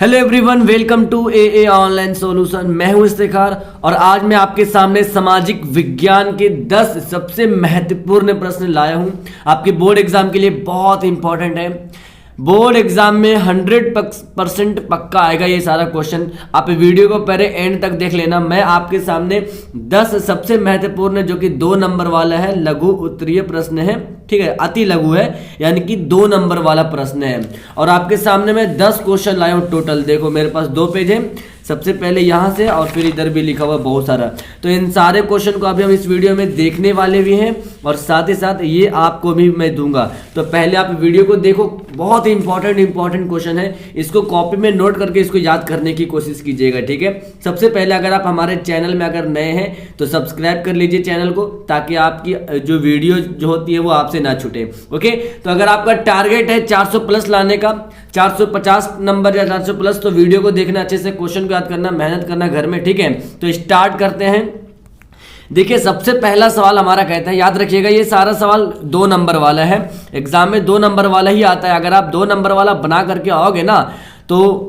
Hello everyone, welcome to a online solution. मैं हूं इफ्तिखार और आज मैं आपके सामने सामाजिक विज्ञान के 10 सबसे महत्वपूर्ण प्रश्न लाया हूं। आपके बोर्ड एग्जाम के लिए बहुत इंपॉर्टेंट है। बोर्ड एग्जाम में 100% पक्का आएगा ये सारा क्वेश्चन। आप वीडियो को पहले एंड तक देख लेना। मैं आपके सामने 10 सबसे महत्वपूर्ण, जो कि 2 नंबर वाला है, लघु उत्तरीय प्रश्न है, ठीक है, अति लघु है, यानी कि 2 नंबर वाला प्रश्न है। और आपके सामने मैं 10 क्वेश्चन लाया हूं टोटल। देखो मेरे पास 2 पेज है, सबसे पहले यहां से और फिर इधर भी लिखा हुआ बहुत सारा। तो इन सारे क्वेश्चन को अभी हम इस वीडियो में देखने वाले भी हैं और साथ ही साथ ये आपको भी मैं दूंगा। तो पहले आप वीडियो को देखो, बहुत इंपॉर्टेंट क्वेश्चन है। इसको कॉपी में नोट करके इसको याद करने की कोशिश कीजिएगा, ठीक है। सबसे पहले अगर आप हमारे चैनल में अगर नए हैं तो सब्सक्राइब कर लीजिए चैनल को, ताकि आपकी जो वीडियो जो होती है वो आपसे ना छूटे। ओके, तो अगर आपका टारगेट है 400 प्लस लाने का, 450 नंबर या 400 प्लस, तो वीडियो को देखना, अच्छे से क्वेश्चन को याद करना, मेहनत करना घर में, ठीक है। तो स्टार्ट करते हैं। देखिए सबसे पहला सवाल हमारा कहता है, याद रखिएगा ये सारा सवाल 2 नंबर वाला है। एग्जाम में 2 नंबर वाला ही आता है। अगर आप 2 नंबर वाला बना करके आओगे ना तो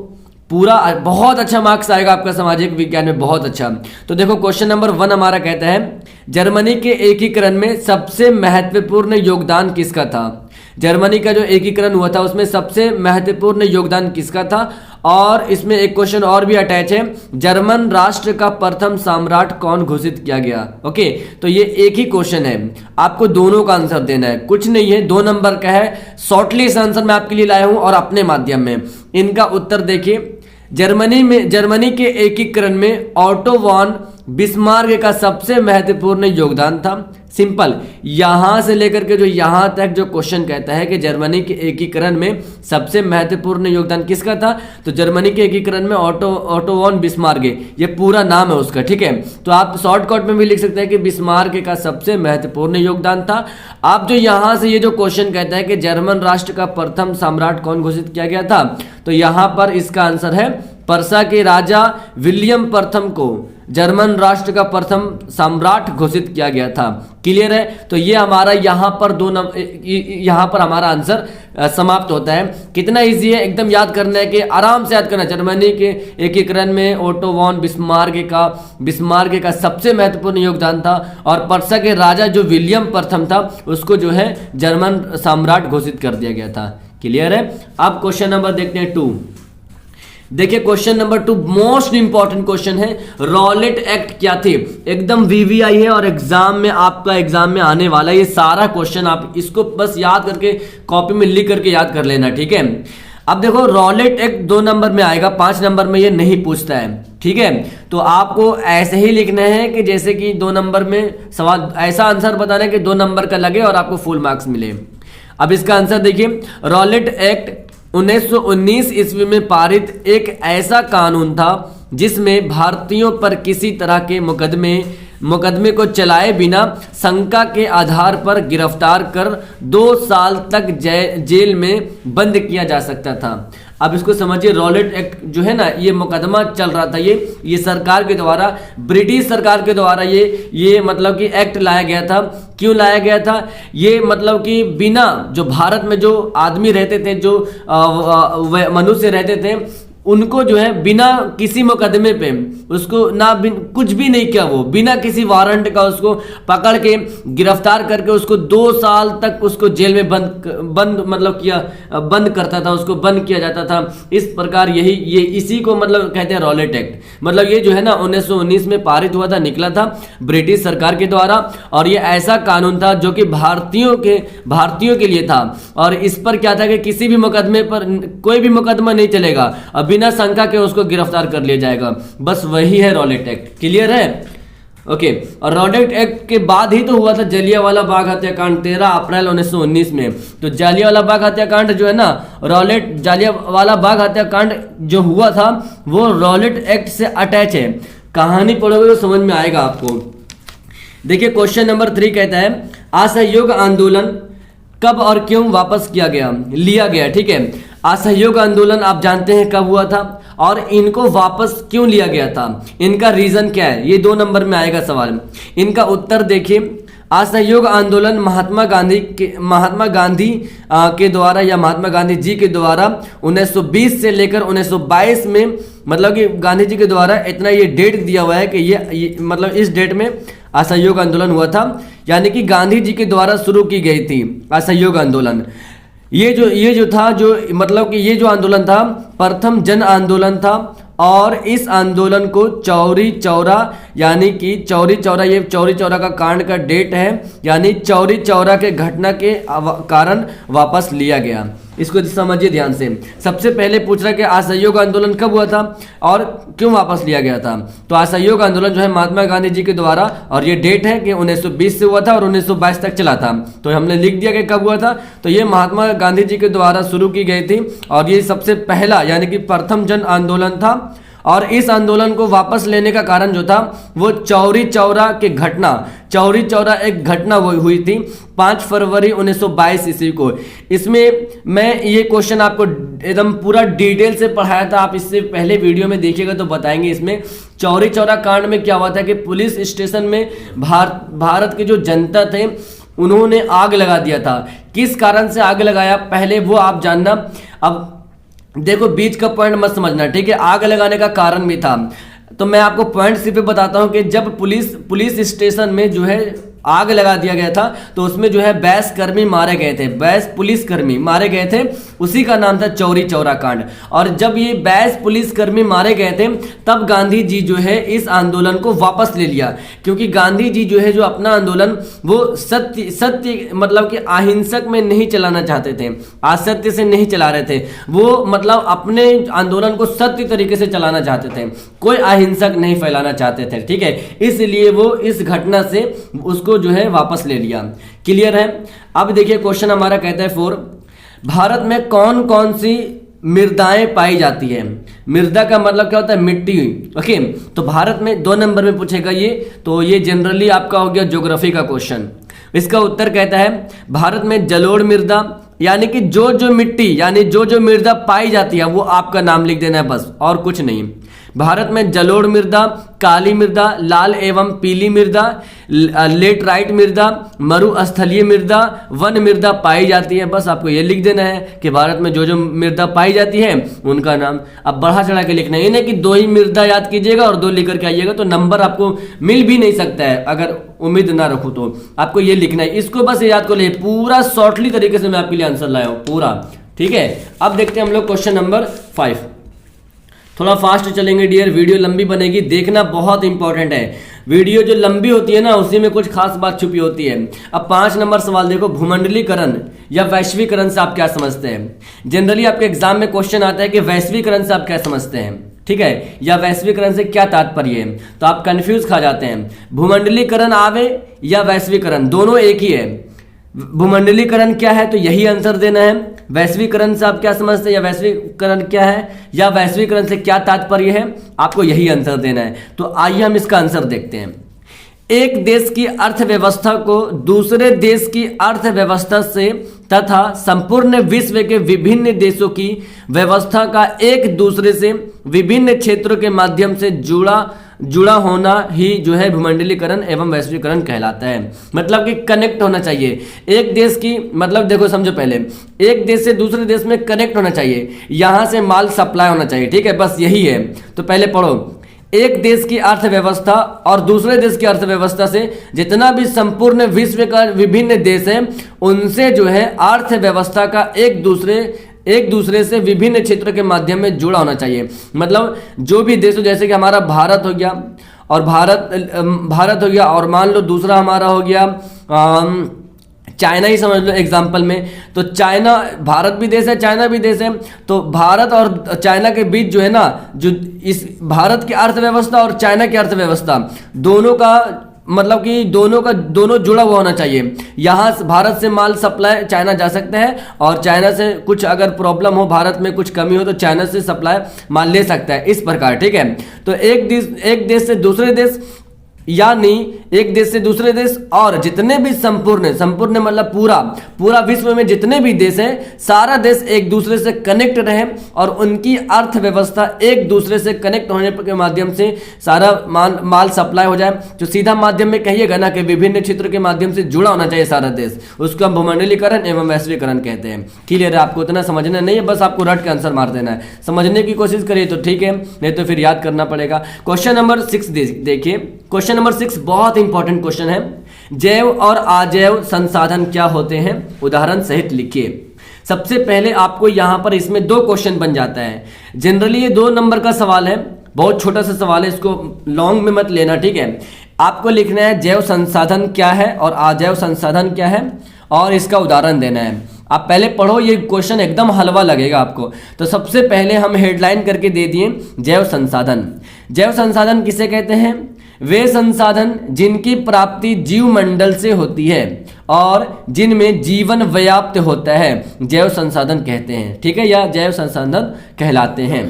पूरा बहुत अच्छा मार्क्स आएगा आपका सामाजिक विज्ञान में, बहुत अच्छा। तो देखो क्वेश्चन नंबर 1 हमारा कहता है, जर्मनी के एकीकरण में सबसे महत्वपूर्ण योगदान किसका था। जर्मनी का जो एकीकरण हुआ था उसमें सबसे महत्वपूर्ण योगदान किसका था। और इसमें एक क्वेश्चन और भी अटैच है, जर्मन राष्ट्र का प्रथम सम्राट कौन घोषित किया गया। ओके, तो ये एक ही क्वेश्चन है, आपको दोनों का आंसर देना है, कुछ नहीं है, 2 नंबर का है। शॉर्टली इस आंसर मैं आपके लिए लाया हूं और अपने माध्यम में। इनका उत्तर देखिए, जर्मनी के एकीकरण में ऑटो वॉन बिस्मार्क का सबसे महत्वपूर्ण योगदान था। सिंपल, यहां से लेकर के जो यहां तक जो क्वेश्चन कहता है कि जर्मनी के एकीकरण में सबसे महत्वपूर्ण योगदान किसका था, तो जर्मनी के एकीकरण में ऑटो वॉन बिस्मार्क, ये पूरा नाम है उसका, ठीक है। तो आप शॉर्टकट में भी लिख सकते हैं कि बिस्मार्क का सबसे महत्वपूर्ण योगदान था। आप जो यहां से ये जो क्वेश्चन कहता है कि जर्मन राष्ट्र का प्रथम सम्राट कौन घोषित किया गया था, तो यहां पर इसका आंसर है पर्सा के राजा विलियम प्रथम को जर्मन राष्ट्र का प्रथम सम्राट घोषित किया गया था। क्लियर है। तो ये हमारा यहाँ पर हमारा आंसर समाप्त होता है। कितना इजी है, एकदम याद करना है कि आराम से याद करना। जर्मनी के एकीकरण में ऑटो वॉन बिस्मार्क का सबसे महत्वपूर्ण योगदान था और पर्सा के राजा जो विलियम प्रथम था उसको जो है जर्मन सम्राट घोषित कर दिया गया था। क्लियर है। अब क्वेश्चन नंबर देखते हैं 2। देखिए question number 2 most important question है, रॉलेट एक्ट क्या थे। एकदम वीवीआई है और एग्जाम में आने वाला ये सारा क्वेश्चन, आप इसको बस याद करके कॉपी में लिख करके याद कर लेना, ठीक है। अब देखो रॉलेट एक्ट 2 नंबर में आएगा, 5 नंबर में ये नहीं पूछता है, ठीक है। तो आपको ऐसे ही लिखना है कि जैसे कि 2 नंबर में सवाल, ऐसा आंसर बताना है कि 2 नंबर का लगे और आपको फुल मार्क्स मिले। अब इसका आंसर देखिए, रॉलेट एक्ट 1919 ईस्वी में पारित एक ऐसा कानून था जिसमें भारतीयों पर किसी तरह के मुकदमे को चलाए बिना शंका के आधार पर गिरफ्तार कर 2 साल तक जेल में बंद किया जा सकता था। अब इसको समझिए, रॉलेट एक्ट जो है ना, ये मुकदमा चल रहा था, ये सरकार के द्वारा, ब्रिटिश सरकार के द्वारा ये मतलब कि एक्ट लाया गया था। क्यों लाया गया था, ये मतलब कि बिना, जो भारत में जो आदमी रहते थे, जो मनुष्य रहते थे, उनको जो है बिना किसी मुकदमे पे उसको कुछ भी नहीं किया, वो बिना किसी वारंट का उसको पकड़ के गिरफ्तार करके उसको 2 साल तक उसको जेल में बंद करता था, उसको बंद किया जाता था। इस प्रकार ये इसी को मतलब कहते हैं रॉलेट एक्ट। मतलब ये जो है ना 1919 में पारित हुआ था, निकला था ब्रिटिश सरकार के द्वारा, और ये ऐसा कानून था जो कि भारतीयों के लिए था। और इस पर क्या था कि किसी भी मुकदमे पर कोई भी मुकदमा नहीं चलेगा, अब बिना शंका के उसको गिरफ्तार कर लिया जाएगा। बस वही है रॉलेट एक्ट। क्लियर है। ओके, और रॉलेट एक्ट के बाद ही तो हुआ था जलियांवाला बाग हत्याकांड 13 अप्रैल 1919 में। तो जलियांवाला बाग हत्याकांड जो है ना, जलियांवाला बाग हत्याकांड जो हुआ था वो रॉलेट एक्ट से अटैच है। कहानी पढ़ोगे तो समझ में आएगा आपको। देखिए क्वेश्चन नंबर 3 कहता है, असहयोग आंदोलन कब और क्यों वापस लिया गया, ठीक है। असहयोग आंदोलन आप जानते हैं कब हुआ था और इनको वापस क्यों लिया गया था, इनका रीजन क्या है, ये 2 नंबर में आएगा सवाल। इनका उत्तर देखिए, असहयोग आंदोलन महात्मा गांधी के द्वारा या महात्मा गांधी जी के द्वारा 1920 से लेकर 1922 में, मतलब कि गांधी जी के द्वारा इतना ये डेट दिया हुआ है कि ये मतलब इस डेट में असहयोग आंदोलन हुआ था, यानी कि गांधी जी के द्वारा शुरू की गई थी असहयोग आंदोलन। ये जो था, जो मतलब कि ये जो आंदोलन था प्रथम जन आंदोलन था, और इस आंदोलन को चौरी चौरा, यानी कि चौरी चौरा, ये चौरी चौरा का कांड का डेट है, यानी चौरी चौरा के घटना के कारण वापस लिया गया। इसको समझिए ध्यान से। सबसे पहले पूछ रहा है कि असहयोग आंदोलन कब हुआ था और क्यों वापस लिया गया था। तो असहयोग आंदोलन जो है महात्मा गांधी जी के द्वारा, और ये डेट है कि 1920 से हुआ था और 1922 तक चला था। तो हमने लिख दिया कि कब हुआ था, तो ये महात्मा गांधी जी के द्वारा शुरू की गई थी, और ये सबसे पहला यानी कि प्रथम जन आंदोलन था। और इस आंदोलन को वापस लेने का कारण जो था वो चौरी चौरा की घटना, चौरी चौरा एक घटना हुई थी 5 फरवरी 1922 ईस्वी को। इसमें मैं ये क्वेश्चन आपको एकदम पूरा डिटेल से पढ़ाया था, आप इससे पहले वीडियो में देखिएगा तो बताएंगे। इसमें चौरी चौरा कांड में क्या हुआ था कि पुलिस स्टेशन में भारत के जो जनता थे उन्होंने आग लगा दिया था। किस कारण से आग लगाया पहले वो आप जानना। अब देखो बीच का पॉइंट मत समझना, ठीक है। आग लगाने का कारण भी था, तो मैं आपको पॉइंट सिर्फ बताता हूं कि जब पुलिस स्टेशन में जो है आग लगा दिया गया था तो उसमें जो है 22 कर्मी मारे गए थे, 22 पुलिसकर्मी मारे गए थे, उसी का नाम था चौरी चौरा कांड। और जब ये 22 पुलिसकर्मी मारे गए थे तब गांधी जी जो है इस आंदोलन को वापस ले लिया, क्योंकि गांधी जी जो है जो अपना आंदोलन वो सत्य मतलब कि अहिंसक में नहीं चलाना चाहते थे, असत्य से नहीं चला रहे थे, वो मतलब अपने आंदोलन को सत्य तरीके से चलाना चाहते थे, कोई अहिंसक नहीं फैलाना चाहते थे, ठीक है। इसलिए वो इस घटना से उसको जो है वापस ले लिया। क्लियर है। अब देखिए क्वेश्चन हमारा कहता है 4, भारत में कौन कौन सी मृदाएं पाई जाती है। मृदा का मतलब क्या होता है, मिट्टी। ओके, तो भारत में 2 नंबर में पूछेगा ये, तो ये जनरली आपका हो गया ज्योग्राफी का क्वेश्चन। इसका उत्तर कहता है भारत में जलोढ़ मृदा, यानी कि जो मिट्टी यानी जो मृदा पाई जाती है वो आपका नाम लिख देना है बस, और कुछ नहीं। भारत में जलोढ़ मृदा, काली मृदा, लाल एवं पीली मृदा, लेटराइट मृदा, मरुस्थलीय मृदा, वन मृदा पाई जाती है। बस आपको ये लिख देना है कि भारत में जो मृदा पाई जाती है उनका नाम। अब बढ़ा चढ़ा के लिखना है, ये नहीं कि 2 ही मृदा याद कीजिएगा और 2 लिख करके आइएगा तो नंबर आपको मिल भी नहीं सकता है, अगर उम्मीद ना रखो तो। आपको ये लिखना है, इसको बस याद कर ले, पूरा शॉर्टली तरीके से मैं आपके लिए आंसर लाया हूँ पूरा, ठीक है। अब देखते हैं हम लोग क्वेश्चन नंबर 5। थोड़ा फास्ट चलेंगे डियर, वीडियो लंबी बनेगी, देखना बहुत इंपॉर्टेंट है। वीडियो जो लंबी होती है ना उसी में कुछ खास बात छुपी होती है। अब 5 नंबर सवाल देखो, भूमंडलीकरण या वैश्वीकरण से आप क्या समझते हैं। जनरली आपके एग्जाम में क्वेश्चन आता है कि वैश्वीकरण से आप क्या समझते हैं, ठीक है, या वैश्वीकरण से क्या तात्पर्य है, तो आप कंफ्यूज खा जाते हैं। भूमंडलीकरण आवे या वैश्वीकरण, दोनों एक ही है। भूमंडलीकरण क्या है तो यही आंसर देना है। वैश्वीकरण से आप क्या समझते हैं या वैश्वीकरण क्या है या वैश्वीकरण से क्या तात्पर्य है, आपको यही आंसर देना है। तो आइए हम इसका आंसर देखते हैं। एक देश की अर्थव्यवस्था को दूसरे देश की अर्थव्यवस्था से तथा संपूर्ण विश्व के विभिन्न देशों की व्यवस्था का एक दूसरे से विभिन्न क्षेत्रों के माध्यम से जुड़ा होना ही जो है भूमंडलीकरण एवं वैश्वीकरण कहलाता है। मतलब कि कनेक्ट होना चाहिए एक देश की, मतलब देखो समझो, पहले एक देश से दूसरे देश में कनेक्ट होना चाहिए, यहां से माल सप्लाई होना चाहिए, ठीक है, बस यही है। तो पहले पढ़ो, एक देश की अर्थव्यवस्था और दूसरे देश की अर्थव्यवस्था से जितना भी संपूर्ण विश्व का विभिन्न देश है उनसे जो है अर्थव्यवस्था का एक दूसरे से विभिन्न क्षेत्रों के माध्यम में जुड़ा होना चाहिए। मतलब जो भी देश हो, जैसे कि हमारा भारत हो गया और भारत हो गया, और मान लो दूसरा हमारा हो गया चाइना ही समझ लो एग्जाम्पल में। तो चाइना, भारत भी देश है, चाइना भी देश है, तो भारत और चाइना के बीच जो है ना, जो इस भारत की अर्थव्यवस्था और चाइना की अर्थव्यवस्था दोनों का मतलब कि दोनों जुड़ा हुआ होना चाहिए। यहाँ भारत से माल सप्लाई चाइना जा सकते हैं और चाइना से कुछ अगर प्रॉब्लम हो, भारत में कुछ कमी हो तो चाइना से सप्लाई माल ले सकता है, इस प्रकार, ठीक है। तो एक देश से दूसरे देश यानी एक देश से दूसरे देश और जितने भी संपूर्ण मतलब पूरा विश्व में जितने भी देश हैं, सारा देश एक दूसरे से कनेक्ट रहे और उनकी अर्थव्यवस्था एक दूसरे से कनेक्ट होने के माध्यम से सारा माल सप्लाई हो जाए। जो सीधा माध्यम में कहिएगा ना कि विभिन्न क्षेत्र के माध्यम से जुड़ा होना चाहिए सारा देश, उसको हम भूमंडलीकरण एवं वैश्वीकरण कहते हैं। क्लियर है? आपको उतना समझना नहीं है, बस आपको रट के आंसर मार देना है। समझने की कोशिश करिए तो ठीक है, नहीं तो फिर याद करना पड़ेगा। क्वेश्चन नंबर 6 देखिए। क्वेश्चन नंबर 6 बहुत इंपॉर्टेंट क्वेश्चन है। जैव और अजैव संसाधन क्या होते हैं? उदाहरण सहित लिखिए। सबसे पहले आपको यहां पर इसमें 2 क्वेश्चन बन जाता है। जनरली ये 2 नंबर का सवाल है, बहुत छोटा सा सवाल है, इसको लॉन्ग में मत लेना, ठीक है। आपको लिखना है जैव संसाधन क्या है और अजैव संसाधन क्या है और इसका उदाहरण देना है। आप पहले पढ़ो, ये क्वेश्चन एकदम हलवा लगेगा आपको। तो सबसे पहले हम हेडलाइन करके दे दिए जैव संसाधन। जैव संसाधन किसे कहते हैं? वे संसाधन जिनकी प्राप्ति जीव मंडल से होती है और जिनमें जीवन व्याप्त होता है, जैव संसाधन कहते हैं, ठीक है, या जैव संसाधन कहलाते हैं।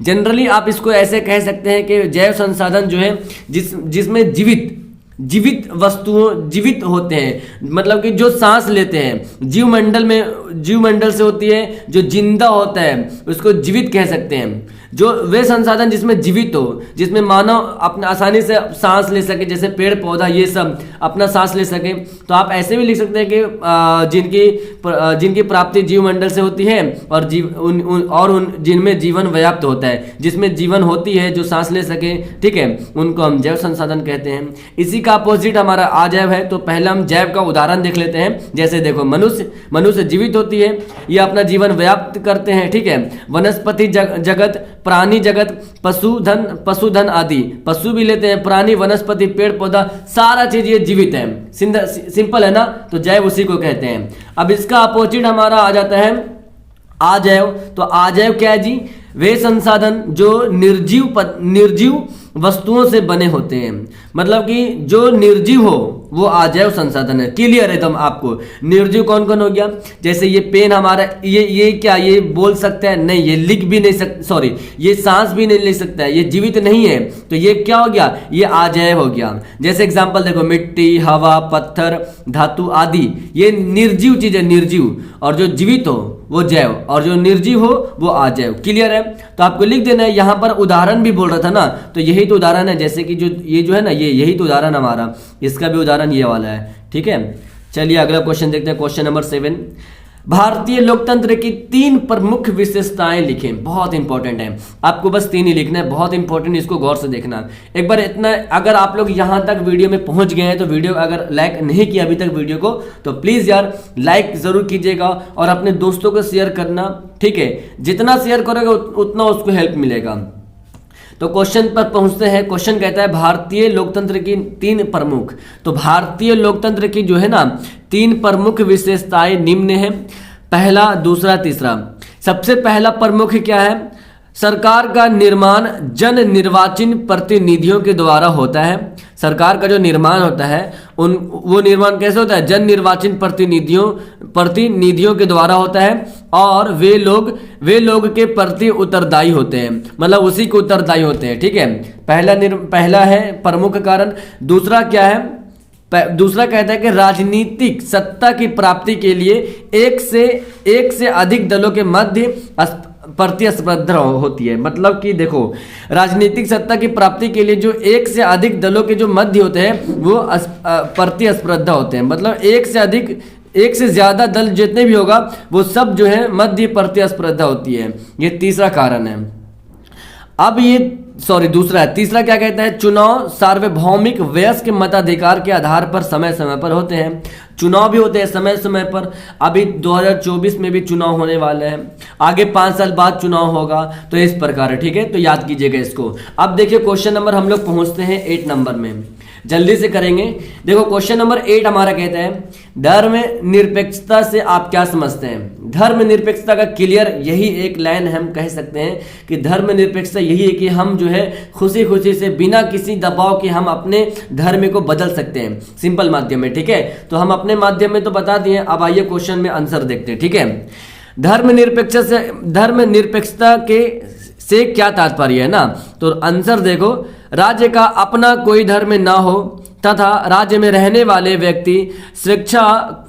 जनरली आप इसको ऐसे कह सकते हैं कि जैव संसाधन जो है जिसमें जीवित वस्तुओं जीवित होते हैं, मतलब कि जो सांस लेते हैं, जीवमंडल से होती है, जो जिंदा होता है उसको जीवित कह सकते हैं। जो वे संसाधन जिसमें जीवित हो, जिसमें मानव अपना आसानी से सांस ले सके, जैसे पेड़ पौधा ये सब अपना सांस ले सके, तो आप ऐसे भी लिख सकते हैं कि जिनकी प्राप्ति जीवमंडल से होती है और जिनमें जीवन व्याप्त होता है, जिसमें जीवन होती है, जो सांस ले सके, ठीक है, उनको हम जैव संसाधन कहते हैं। इसी का अपोजिट हमारा अजैव है। तो पहले हम जैव का उदाहरण देख लेते हैं। जैसे देखो, मनुष्य जीवित होती है, ये अपना जीवन व्याप्त करते हैं, ठीक है। वनस्पति जगत, प्राणी जगत, पशुधन आदि, पशु भी लेते हैं, प्राणी, वनस्पति, पेड़ पौधा, सारा चीज ये जीवित है। सिंपल है ना? तो जैव उसी को कहते हैं। अब इसका अपोजिट हमारा आ जाता है अजैव। तो अजैव क्या है जी? वे संसाधन जो निर्जीव वस्तुओं से बने होते हैं, मतलब कि जो निर्जीव हो वो अजैव संसाधन है। क्लियर है एकदम आपको? निर्जीव कौन कौन हो गया? जैसे ये पेन हमारा, ये क्या ये बोल सकता है? नहीं, ये लिख भी नहीं सकता, सॉरी, ये सांस भी नहीं ले सकता है, ये जीवित नहीं है, तो ये क्या हो गया? ये अजैव हो गया। जैसे एग्जांपल देखो, मिट्टी, हवा, पत्थर, धातु आदि, ये निर्जीव चीज है, निर्जीव। और जो जीवित हो वो जैव और जो निर्जीव हो वो अजैव। क्लियर है? तो आपको लिख देना है। यहां पर उदाहरण भी बोल रहा था ना, तो यही तो उदाहरण है। जैसे कि ये जो है ना, यही तो उदाहरण हमारा, इसका भी उदाहरण ये वाला है, ठीक है। चलिए अगला क्वेश्चन देखते हैं। क्वेश्चन नंबर 7, भारतीय लोकतंत्र की 3 प्रमुख विशेषताएं लिखें। बहुत इंपॉर्टेंट है, आपको बस 3 ही लिखना है, बहुत इंपॉर्टेंट, इसको गौर से देखना। एक बार इतना, अगर आप लोग यहां तक वीडियो में पहुंच गए हैं तो वीडियो अगर लाइक नहीं किया अभी तक वीडियो को, तो प्लीज यार लाइक जरूर कीजिएगा और अपने दोस्तों को शेयर करना, ठीक है। जितना शेयर करोगे उतना उसको हेल्प मिलेगा। तो क्वेश्चन पर पहुंचते हैं। क्वेश्चन कहता है भारतीय लोकतंत्र की 3 प्रमुख। तो भारतीय लोकतंत्र की जो है ना 3 प्रमुख विशेषताएं निम्न है। पहला, दूसरा, तीसरा। सबसे पहला प्रमुख क्या है? सरकार का निर्माण जन निर्वाचित प्रतिनिधियों के द्वारा होता है। सरकार का जो निर्माण होता है वो निर्माण कैसे होता है? जन निर्वाचित प्रतिनिधियों के द्वारा होता है और वे लोग के प्रति उत्तरदायी होते हैं, मतलब उसी के उत्तरदायी होते हैं, ठीक है। पहला है प्रमुख कारण। दूसरा क्या है? दूसरा कहता है कि राजनीतिक सत्ता की प्राप्ति के लिए एक से अधिक दलों के मध्य प्रतिस्पर्धा होती है। मतलब कि देखो, राजनीतिक सत्ता की प्राप्ति के लिए जो एक से अधिक दलों के जो मध्य होते हैं वो प्रतिस्पर्धा होते हैं। मतलब एक से ज्यादा दल जितने भी होगा वो सब जो है मध्य प्रतिस्पर्धा होती है। ये तीसरा कारण है। अब ये दूसरा है। तीसरा क्या कहता है? चुनाव सार्वभौमिक वयस्क मताधिकार के आधार पर समय समय पर होते हैं। चुनाव भी होते हैं समय समय पर। अभी 2024 में भी चुनाव होने वाले हैं, आगे 5 साल बाद चुनाव होगा, तो इस प्रकार है, ठीक है। तो याद कीजिएगा इसको। अब देखिए क्वेश्चन नंबर हम लोग पहुंचते हैं 8 नंबर में, जल्दी से करेंगे। देखो क्वेश्चन नंबर 8 हमारा कहता है धर्म निरपेक्षता से आप क्या समझते हैं? धर्म निरपेक्षता का क्लियर यही एक लाइन हम कह सकते हैं कि धर्म निरपेक्षता यही है कि हम जो है खुशी खुशी से बिना किसी दबाव के हम अपने धर्म को बदल सकते हैं, सिंपल माध्यम में, ठीक है। तो हम अपने माध्यम में तो बता दिए, अब आइए क्वेश्चन में आंसर देखते हैं, ठीक है। धर्म निरपेक्षता से क्या तात्पर्य है ना? तो आंसर देखो, राज्य का अपना कोई धर्म ना हो तथा राज्य में रहने वाले व्यक्ति स्वेच्छा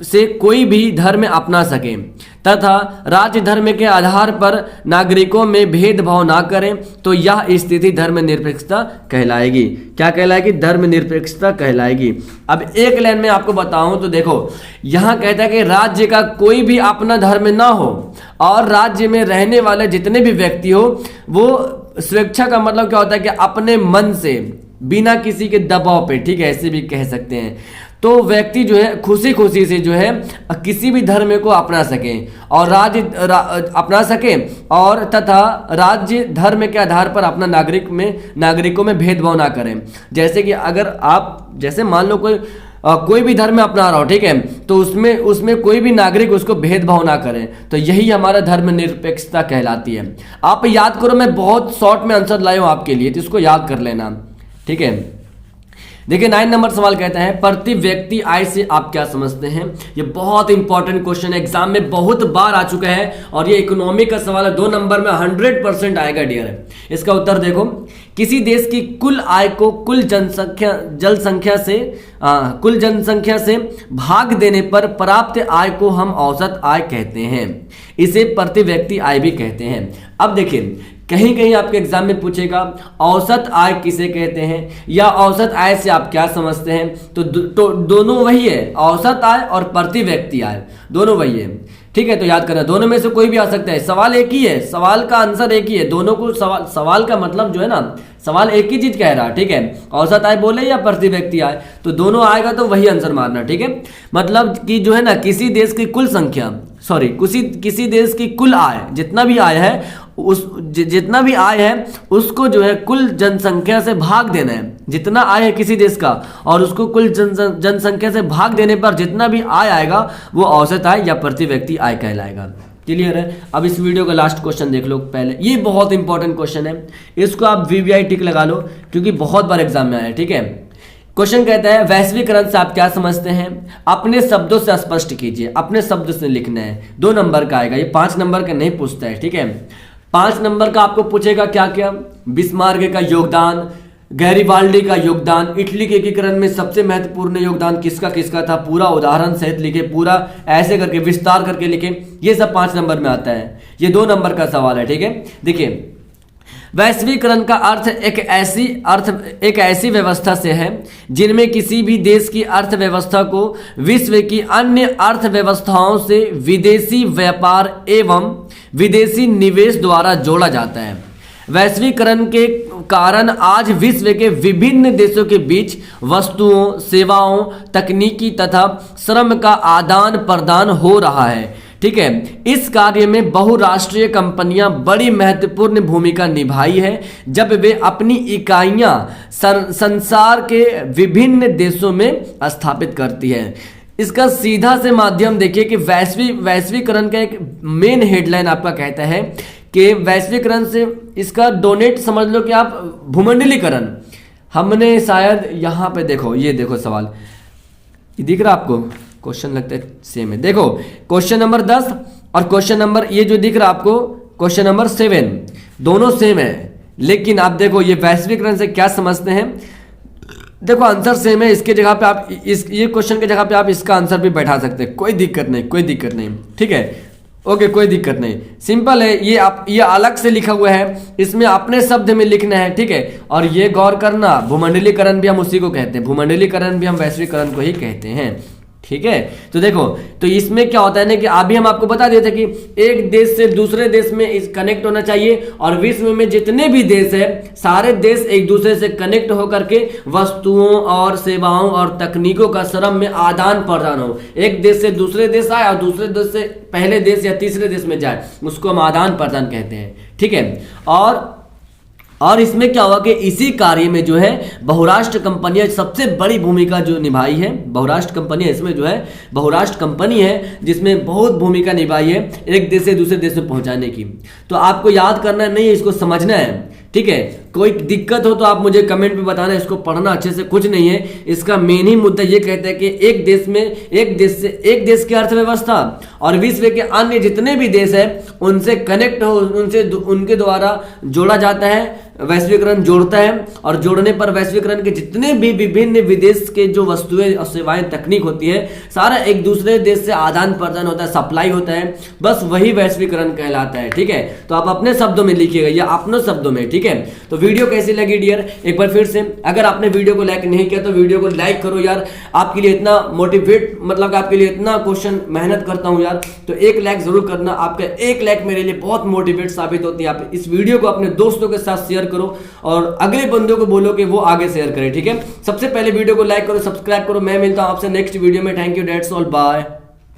से कोई भी धर्म अपना सके तथा राज्य धर्म के आधार पर नागरिकों में भेदभाव ना करें तो यह स्थिति धर्मनिरपेक्षता कहलाएगी। क्या कहलाएगी? धर्मनिरपेक्षता कहलाएगी। अब एक लाइन में आपको बताऊं तो देखो, यहां कहता है कि राज्य का कोई भी अपना धर्म ना हो और राज्य में रहने वाले जितने भी व्यक्ति हो वो स्वेच्छा का मतलब क्या होता है कि अपने मन से, बिना किसी के दबाव पे, ठीक है, ऐसे भी कह सकते हैं, तो व्यक्ति जो है खुशी खुशी से जो है किसी भी धर्म को अपना सके और अपना सके और तथा राज्य धर्म के आधार पर अपना नागरिकों में भेदभाव ना करें। जैसे कि अगर आप जैसे मान लो कोई भी धर्म अपना रहा हो, ठीक है, तो उसमें कोई भी नागरिक उसको भेदभाव ना करे, तो यही हमारा धर्मनिरपेक्षता कहलाती है। आप याद करो, मैं बहुत शॉर्ट में आंसर लाया हूं आपके लिए, तो इसको याद कर लेना, ठीक है। देखिए 9 नंबर सवाल कहता है प्रति व्यक्ति आय से आप क्या समझते हैं। ये बहुत इंपॉर्टेंट क्वेश्चन है, एग्जाम में बहुत बार आ चुका है और ये इकोनॉमी का सवाल है, 2 नंबर में 100% आएगा डियर। इसका उत्तर देखो, किसी देश की कुल आय को कुल जनसंख्या से भाग देने पर प्राप्त आय को हम औसत आय कहते हैं। इसे प्रति व्यक्ति आय भी कहते हैं। अब देखिए कहीं कहीं आपके एग्जाम में पूछेगा औसत आय किसे कहते हैं या औसत आय से आप क्या समझते हैं, तो दोनों वही है, औसत आय और प्रति व्यक्ति आय दोनों वही है, ठीक है। तो याद करना, दोनों में से कोई भी आ सकता है, सवाल एक ही है, सवाल का आंसर एक ही है, दोनों को सवाल का मतलब जो है ना, सवाल एक ही चीज कह रहा है, ठीक है, औसत आय बोले या प्रति व्यक्ति आय, तो दोनों आएगा तो वही आंसर मारना, ठीक है। मतलब कि जो है ना किसी देश की कुल संख्या, सॉरी किसी देश की कुल आय, जितना भी आय है जितना भी आय है उसको जो है कुल जनसंख्या से भाग देना है, जितना आय है किसी देश का और उसको कुल जनसंख्या से भाग देने पर जितना भी आय आएगा वो औसत आय या प्रति व्यक्ति आय कहलाएगा। क्लियर है? अब इस वीडियो का लास्ट क्वेश्चन देख लो पहले, ये बहुत इंपॉर्टेंट क्वेश्चन है, इसको आप VVI टिक लगा लो क्योंकि बहुत बार एग्जाम में आया है, ठीक है। क्वेश्चन कहता है वैश्वीकरण से आप क्या समझते हैं, अपने शब्दों से स्पष्ट कीजिए, अपने शब्द से लिखना है। 2 नंबर का आएगा, ये 5 नंबर का नहीं पूछता है, ठीक है। 5 नंबर का आपको पूछेगा क्या क्या, बिस्मार्क का योगदान, गैरिबाल्डी का योगदान, इटली के एकीकरण में सबसे महत्वपूर्ण योगदान किसका किसका था, पूरा उदाहरण सहित लिखे, पूरा ऐसे करके विस्तार करके लिखे, ये सब 5 नंबर में आता है। ये 2 नंबर का सवाल है, ठीक है। देखिए वैश्वीकरण का अर्थ एक ऐसी व्यवस्था से है जिनमें किसी भी देश की अर्थव्यवस्था को विश्व की अन्य अर्थव्यवस्थाओं से विदेशी व्यापार एवं विदेशी निवेश द्वारा जोड़ा जाता है। वैश्वीकरण के कारण आज विश्व के विभिन्न देशों के बीच वस्तुओं, सेवाओं, तकनीकी तथा श्रम का आदान प्रदान हो रहा है, ठीक है। इस कार्य में बहुराष्ट्रीय कंपनियां बड़ी महत्वपूर्ण भूमिका निभाई है जब वे अपनी इकाइयां संसार के विभिन्न देशों में स्थापित करती है। इसका सीधा से माध्यम देखिए कि वैश्वीकरण का एक मेन हेडलाइन आपका कहता है कि वैश्वीकरण से इसका डोनेट समझ लो कि आप भूमंडलीकरण, हमने शायद यहाँ पे देखो, ये देखो सवाल दिख रहा आपको, क्वेश्चन लगता है सेम है, देखो क्वेश्चन नंबर 10 और क्वेश्चन नंबर ये जो दिख रहा है आपको क्वेश्चन नंबर 7 दोनों सेम है, लेकिन आप देखो ये वैश्वीकरण से क्या समझते हैं, देखो आंसर सेम है, इसके जगह पे आप ये क्वेश्चन के जगह पे आप इसका आंसर भी बैठा सकते हैं, कोई दिक्कत नहीं, ठीक है, ओके, कोई दिक्कत नहीं, सिंपल है। ये अलग से लिखा हुआ है, इसमें अपने शब्द में लिखना है, ठीक है। और ये गौर करना, भूमंडलीकरण भी हम उसी को कहते हैं, भूमंडलीकरण भी हम वैश्वीकरण को ही कहते हैं, ठीक है। तो देखो, तो इसमें क्या होता है ना कि अभी हम आपको बता देते कि एक देश से दूसरे देश में कनेक्ट होना चाहिए और विश्व में जितने भी देश है सारे देश एक दूसरे से कनेक्ट होकर के वस्तुओं और सेवाओं और तकनीकों का श्रम में आदान प्रदान हो, एक देश से दूसरे देश आए और दूसरे देश से पहले देश या तीसरे देश में जाए, उसको हम आदान प्रदान कहते हैं, ठीक है। और इसमें क्या हुआ कि इसी कार्य में जो है बहुराष्ट्र कंपनियां सबसे बड़ी भूमिका जो निभाई है, बहुराष्ट्र कंपनियां इसमें जो है बहुराष्ट्र कंपनी है जिसमें बहुत भूमिका निभाई है एक देश से दूसरे देश में पहुंचाने की। तो आपको याद करना नहीं है, इसको समझना है, ठीक है। कोई दिक्कत हो तो आप मुझे कमेंट में बताना, इसको पढ़ना अच्छे से कुछ नहीं है। इसका मेन ही मुद्दा ये कहता है कि एक देश की अर्थव्यवस्था और विश्व के अन्य जितने भी देश है उनसे कनेक्ट हो, उनके द्वारा जोड़ा जाता है। वैश्वीकरण जोड़ता है और जोड़ने पर वैश्वीकरण के जितने भी विभिन्न विदेश के जो वस्तुएं और सेवाएं तकनीक होती है सारा एक दूसरे देश से आदान प्रदान होता है, सप्लाई होता है, बस वही वैश्वीकरण कहलाता है। ठीक है, तो आप अपने शब्दों में लिखिएगा या अपने शब्दों में। ठीक है, तो वीडियो कैसी लगी डियर, एक बार फिर से अगर आपने वीडियो को लाइक नहीं किया तो वीडियो को लाइक करो यार। आपके लिए इतना मोटिवेट, मतलब आपके लिए इतना क्वेश्चन मेहनत करता हूं यार, तो एक लाइक जरूर करना। आपका एक लाइक मेरे लिए बहुत मोटिवेट साबित होती है। आप इस वीडियो को अपने दोस्तों के साथ शेयर करो और अगले बंदों को बोलो कि वो आगे शेयर करें। ठीक है, सबसे पहले वीडियो को लाइक करो, सब्सक्राइब करो। मैं मिलता हूं आपसे नेक्स्ट वीडियो में। Thank you, that's all, bye.